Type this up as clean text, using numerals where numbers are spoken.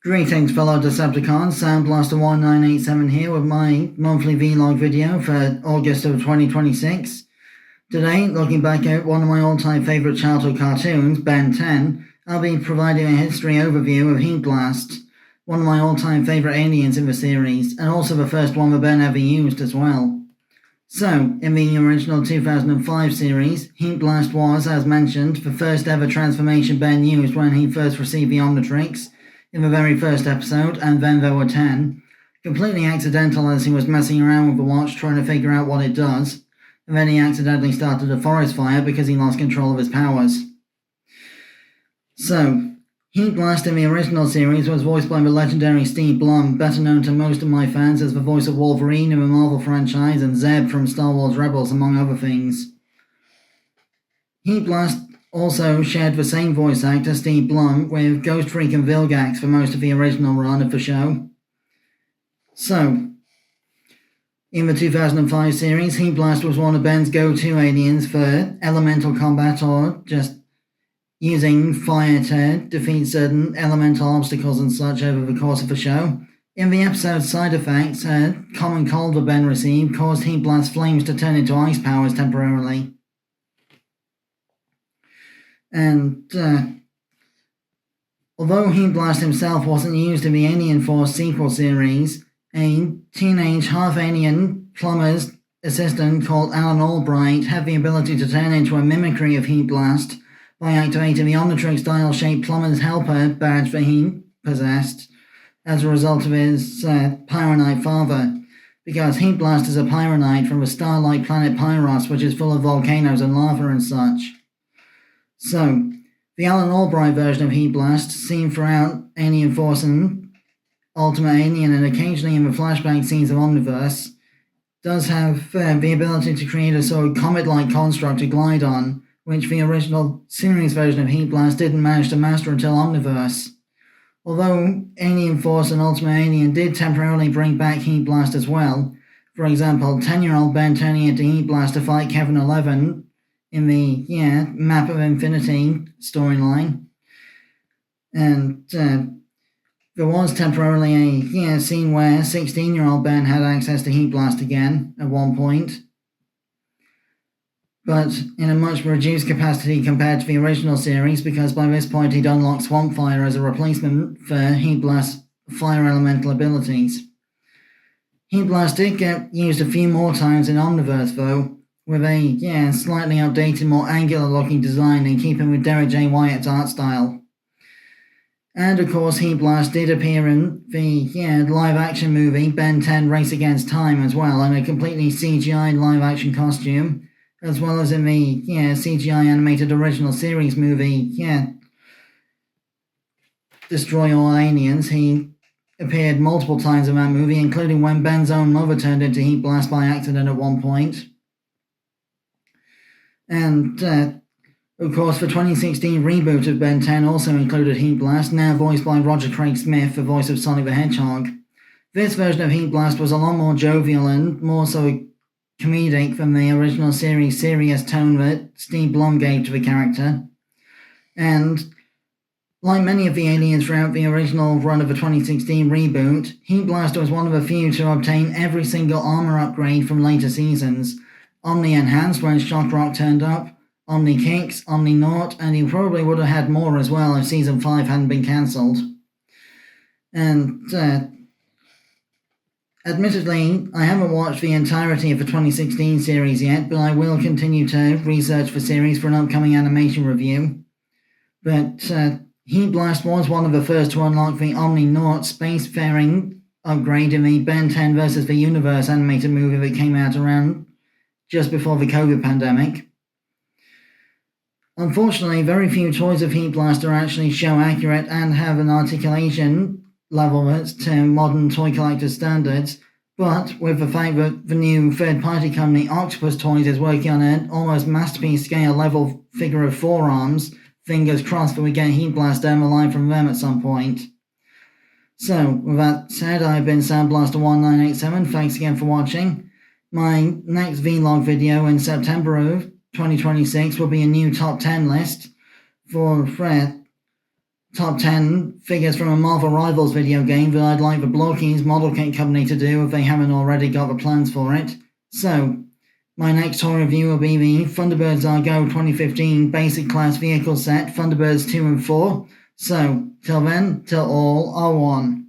Greetings fellow Decepticons, SoundBlaster1987 here with my monthly vlog video for August of 2026. Today, looking back at one of my all-time favourite childhood cartoons, Ben 10, I'll be providing a history overview of Heatblast, one of my all-time favourite aliens in the series, and also the first one that Ben ever used as well. So, in the original 2005 series, Heatblast was, as mentioned, the first ever transformation Ben used when he first received the Omnitrix, in the very first episode, and then there were 10, completely accidental as he was messing around with the watch trying to figure out what it does, and then he accidentally started a forest fire because he lost control of his powers. So, Heatblast in the original series was voiced by the legendary Steve Blum, better known to most of my fans as the voice of Wolverine in the Marvel franchise and Zeb from Star Wars Rebels, among other things. Heatblast also shared the same voice actor, Steve Blum, with Ghost Freak and Vilgax for most of the original run of the show. So, in the 2005 series, Heatblast was one of Ben's go-to aliens for elemental combat or just using fire to defeat certain elemental obstacles and such over the course of the show. In the episode's side effects, a common cold that Ben received caused Heatblast's flames to turn into ice powers temporarily. And although Heatblast himself wasn't used in the Alien Force sequel series, a teenage half-alien plumber's assistant called Alan Albright had the ability to turn into a mimicry of Heatblast by activating the Omnitrix dial-shaped plumber's helper badge that he possessed as a result of his Pyronite father, because Heatblast is a Pyronite from the star-like planet Pyros, which is full of volcanoes and lava and such. So, the Alan Albright version of Heatblast, seen throughout Alien Force and Ultimate Alien and occasionally in the flashback scenes of Omniverse, does have the ability to create a sort of comet-like construct to glide on, which the original series version of Heatblast didn't manage to master until Omniverse. Although Alien Force and Ultimate Alien did temporarily bring back Heatblast as well, for example, 10-year-old Ben turning into Heatblast to fight Kevin 11, in the, Map of Infinity storyline. And there was temporarily a scene where 16-year-old Ben had access to Heatblast again at one point, but in a much reduced capacity compared to the original series, because by this point he'd unlocked Swampfire as a replacement for Heatblast's fire elemental abilities. Heatblast did get used a few more times in Omniverse though, with a, slightly updated, more angular-looking design in keeping with Derek J. Wyatt's art style. And of course, Heatblast did appear in the, live-action movie Ben 10 Race Against Time as well, in a completely CGI live-action costume, as well as in the, CGI animated original series movie, Destroy All Aliens. He appeared multiple times in that movie, including when Ben's own mother turned into Heatblast by accident at one point. And, of course, the 2016 reboot of Ben 10 also included Heatblast, now voiced by Roger Craig Smith, the voice of Sonic the Hedgehog. This version of Heatblast was a lot more jovial and more so comedic than the original series' serious tone that Steve Blum gave to the character. And, like many of the aliens throughout the original run of the 2016 reboot, Heatblast was one of the few to obtain every single armor upgrade from later seasons. Omni Enhanced when Shock Rock turned up, Omni Kicks, Omni Naught, and he probably would have had more as well if Season 5 hadn't been cancelled. And, admittedly, I haven't watched the entirety of the 2016 series yet, but I will continue to research the series for an upcoming animation review. But, Heatblast was one of the first to unlock the Omni Naught spacefaring upgrade in the Ben 10 vs. the Universe animated movie that came out around just before the COVID pandemic. Unfortunately, very few toys of Heatblast are actually show accurate and have an articulation level that's to modern toy collector standards, but with the fact that the new third-party company Octopus Toys is working on an almost masterpiece scale level figure of forearms, fingers crossed that we get Heatblast down the line from them at some point. So, with that said, I've been SoundBlaster1987, thanks again for watching. My next vlog video in September of 2026 will be a new top 10 list for top 10 figures from a Marvel Rivals video game that I'd like the Blokey's Model Kit Company to do if they haven't already got the plans for it. So, my next toy review will be the Thunderbirds Argo 2015 Basic Class Vehicle Set, Thunderbirds 2 and 4. So, till then, till all are one.